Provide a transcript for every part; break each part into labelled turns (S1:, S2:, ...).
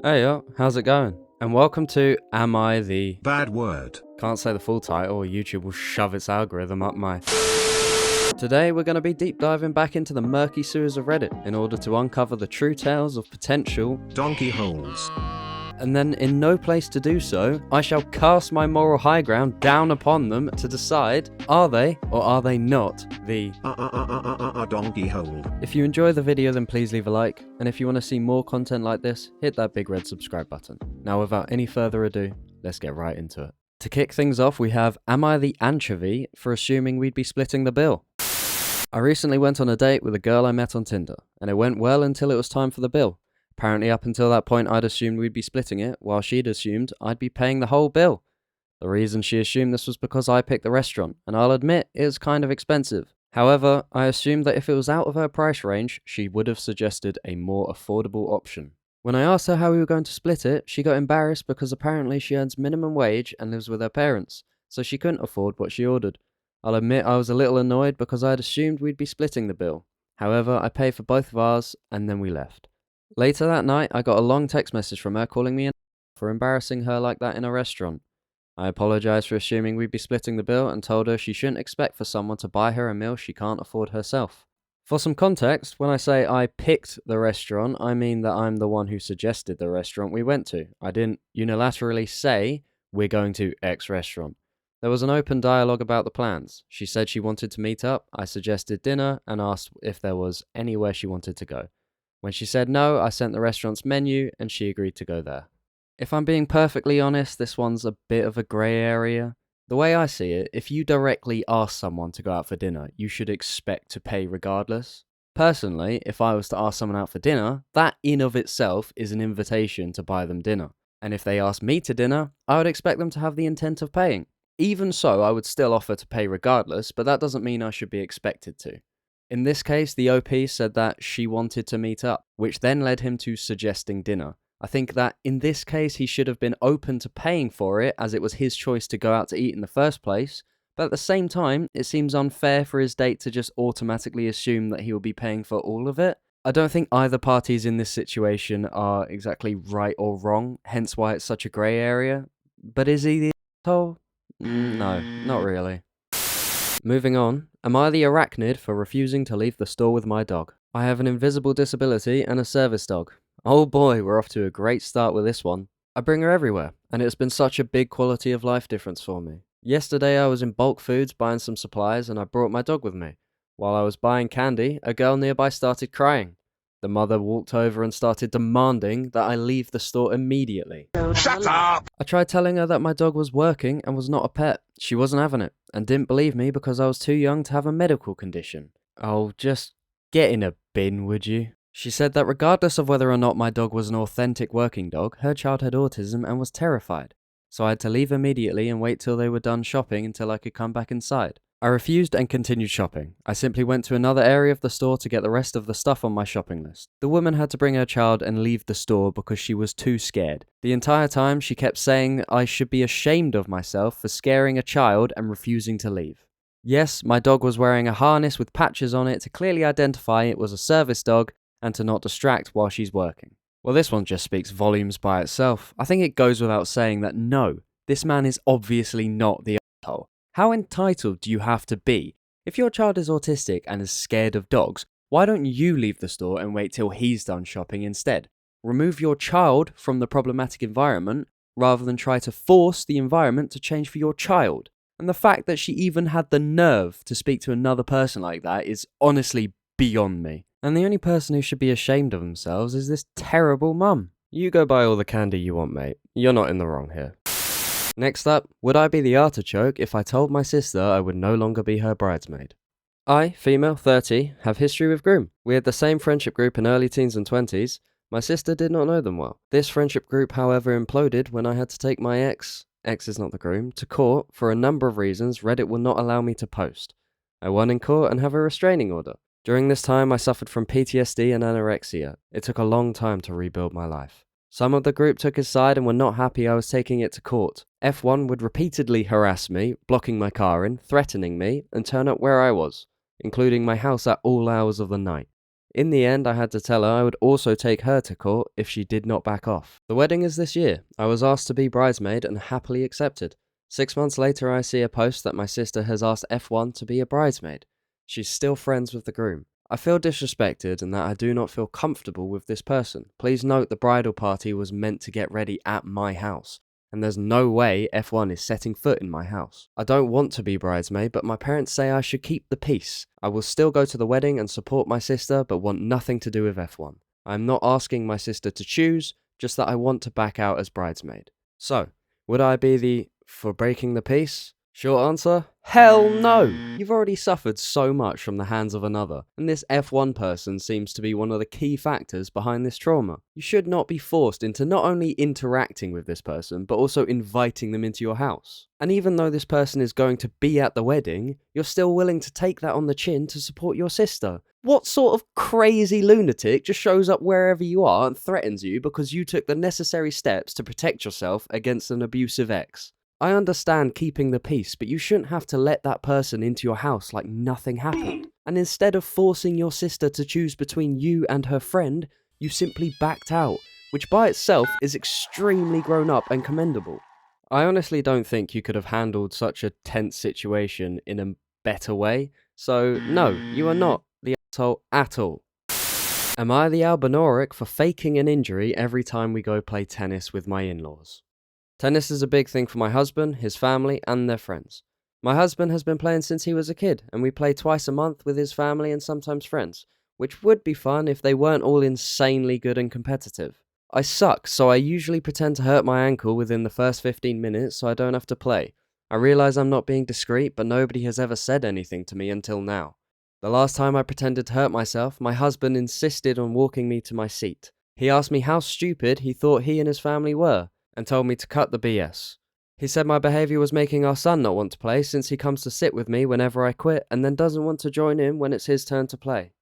S1: Hey yo, how's it going? And welcome to Am I the...
S2: Bad word.
S1: Can't say the full title or YouTube will shove its algorithm up my... Today we're going to be deep diving back into the murky sewers of Reddit in order to uncover the true tales of potential
S2: Donkey holes.
S1: And then in no place to do so, I shall cast my moral high ground down upon them to decide, are they or are they not the
S2: donkey hole.
S1: If you enjoy the video then please leave a like, and if you want to see more content like this, hit that big red subscribe button. Now without any further ado, let's get right into it. To kick things off we have Am I the Anchovy for assuming we'd be splitting the bill? I recently went on a date with a girl I met on Tinder, and it went well until it was time for the bill. Apparently up until that point I'd assumed we'd be splitting it, while she'd assumed I'd be paying the whole bill. The reason she assumed this was because I picked the restaurant, and I'll admit it was kind of expensive. However, I assumed that if it was out of her price range, she would have suggested a more affordable option. When I asked her how we were going to split it, she got embarrassed because apparently she earns minimum wage and lives with her parents, so she couldn't afford what she ordered. I'll admit I was a little annoyed because I'd assumed we'd be splitting the bill. However, I paid for both of ours, and then we left. Later that night, I got a long text message from her calling me for embarrassing her like that in a restaurant. I apologized for assuming we'd be splitting the bill and told her she shouldn't expect for someone to buy her a meal she can't afford herself. For some context, when I say I picked the restaurant, I mean that I'm the one who suggested the restaurant we went to. I didn't unilaterally say, we're going to X restaurant. There was an open dialogue about the plans. She said she wanted to meet up, I suggested dinner, and asked if there was anywhere she wanted to go. When she said no, I sent the restaurant's menu and she agreed to go there. If I'm being perfectly honest, this one's a bit of a grey area. The way I see it, if you directly ask someone to go out for dinner, you should expect to pay regardless. Personally, if I was to ask someone out for dinner, that in of itself is an invitation to buy them dinner. And if they asked me to dinner, I would expect them to have the intent of paying. Even so, I would still offer to pay regardless, but that doesn't mean I should be expected to. In this case, the OP said that she wanted to meet up, which then led him to suggesting dinner. I think that in this case he should have been open to paying for it as it was his choice to go out to eat in the first place, but at the same time, it seems unfair for his date to just automatically assume that he will be paying for all of it. I don't think either parties in this situation are exactly right or wrong, hence why it's such a grey area. But is he the asshole? No, not really. Moving on, am I the arachnid for refusing to leave the store with my dog? I have an invisible disability and a service dog. Oh boy, we're off to a great start with this one. I bring her everywhere, and it's been such a big quality of life difference for me. Yesterday I was in bulk foods buying some supplies and I brought my dog with me. While I was buying candy, a girl nearby started crying. The mother walked over and started demanding that I leave the store immediately.
S2: Shut up!
S1: I tried telling her that my dog was working and was not a pet. She wasn't having it, and didn't believe me because I was too young to have a medical condition. Oh, just get in a bin, would you? She said that regardless of whether or not my dog was an authentic working dog, her child had autism and was terrified. So I had to leave immediately and wait till they were done shopping until I could come back inside. I refused and continued shopping. I simply went to another area of the store to get the rest of the stuff on my shopping list. The woman had to bring her child and leave the store because she was too scared. The entire time she kept saying I should be ashamed of myself for scaring a child and refusing to leave. Yes, my dog was wearing a harness with patches on it to clearly identify it was a service dog and to not distract while she's working. Well, this one just speaks volumes by itself. I think it goes without saying that no, this man is obviously not the asshole. How entitled do you have to be? If your child is autistic and is scared of dogs, why don't you leave the store and wait till he's done shopping instead? Remove your child from the problematic environment rather than try to force the environment to change for your child. And the fact that she even had the nerve to speak to another person like that is honestly beyond me. And the only person who should be ashamed of themselves is this terrible mum. You go buy all the candy you want, mate. You're not in the wrong here. Next up, would I be the artichoke if I told my sister I would no longer be her bridesmaid? I, female, 30, have history with groom. We had the same friendship group in early teens and 20s. My sister did not know them well. This friendship group, however, imploded when I had to take my ex is not the groom, to court for a number of reasons Reddit will not allow me to post. I won in court and have a restraining order. During this time, I suffered from PTSD and anorexia. It took a long time to rebuild my life. Some of the group took his side and were not happy I was taking it to court. F1 would repeatedly harass me, blocking my car in, threatening me, and turn up where I was, including my house at all hours of the night. In the end, I had to tell her I would also take her to court if she did not back off. The wedding is this year. I was asked to be bridesmaid and happily accepted. 6 months later, I see a post that my sister has asked F1 to be a bridesmaid. She's still friends with the groom. I feel disrespected and that I do not feel comfortable with this person. Please note the bridal party was meant to get ready at my house, and there's no way F1 is setting foot in my house. I don't want to be bridesmaid, but my parents say I should keep the peace. I will still go to the wedding and support my sister, but want nothing to do with F1. I am not asking my sister to choose, just that I want to back out as bridesmaid. So, would I be the for breaking the peace? Short answer, hell no! You've already suffered so much from the hands of another, and this F1 person seems to be one of the key factors behind this trauma. You should not be forced into not only interacting with this person, but also inviting them into your house. And even though this person is going to be at the wedding, you're still willing to take that on the chin to support your sister. What sort of crazy lunatic just shows up wherever you are and threatens you because you took the necessary steps to protect yourself against an abusive ex? I understand keeping the peace, but you shouldn't have to let that person into your house like nothing happened. And instead of forcing your sister to choose between you and her friend, you simply backed out, which by itself is extremely grown up and commendable. I honestly don't think you could have handled such a tense situation in a better way, so no, you are not the asshole at all. Am I the albinoric for faking an injury every time we go play tennis with my in-laws? Tennis is a big thing for my husband, his family, and their friends. My husband has been playing since he was a kid, and we play twice a month with his family and sometimes friends, which would be fun if they weren't all insanely good and competitive. I suck, so I usually pretend to hurt my ankle within the first 15 minutes so I don't have to play. I realize I'm not being discreet, but nobody has ever said anything to me until now. The last time I pretended to hurt myself, my husband insisted on walking me to my seat. He asked me how stupid he thought he and his family were, and told me to cut the BS. He said my behaviour was making our son not want to play since he comes to sit with me whenever I quit and then doesn't want to join in when it's his turn to play.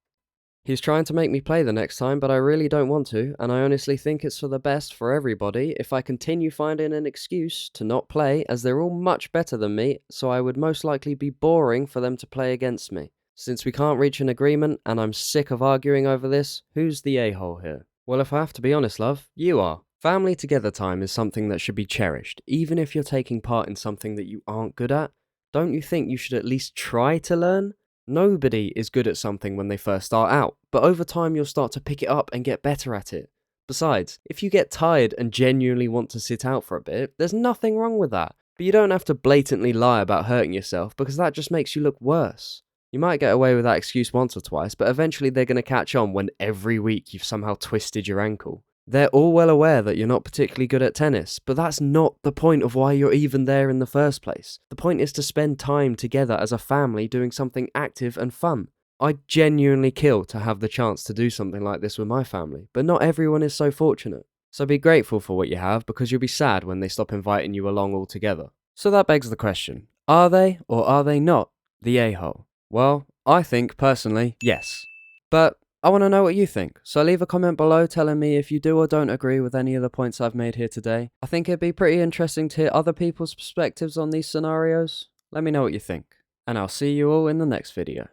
S1: He's trying to make me play the next time, but I really don't want to, and I honestly think it's for the best for everybody if I continue finding an excuse to not play, as they're all much better than me, so I would most likely be boring for them to play against me. Since we can't reach an agreement, and I'm sick of arguing over this, who's the a-hole here? Well, if I have to be honest, love, you are. Family together time is something that should be cherished, even if you're taking part in something that you aren't good at. Don't you think you should at least try to learn? Nobody is good at something when they first start out, but over time you'll start to pick it up and get better at it. Besides, if you get tired and genuinely want to sit out for a bit, there's nothing wrong with that. But you don't have to blatantly lie about hurting yourself because that just makes you look worse. You might get away with that excuse once or twice, but eventually they're going to catch on when every week you've somehow twisted your ankle. They're all well aware that you're not particularly good at tennis, but that's not the point of why you're even there in the first place. The point is to spend time together as a family doing something active and fun. I'd genuinely kill to have the chance to do something like this with my family, but not everyone is so fortunate. So be grateful for what you have, because you'll be sad when they stop inviting you along altogether. So that begs the question, are they or are they not the a-hole? Well, I think personally, yes. But I want to know what you think, so leave a comment below telling me if you do or don't agree with any of the points I've made here today. I think it'd be pretty interesting to hear other people's perspectives on these scenarios. Let me know what you think, and I'll see you all in the next video.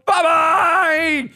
S3: Bye-bye!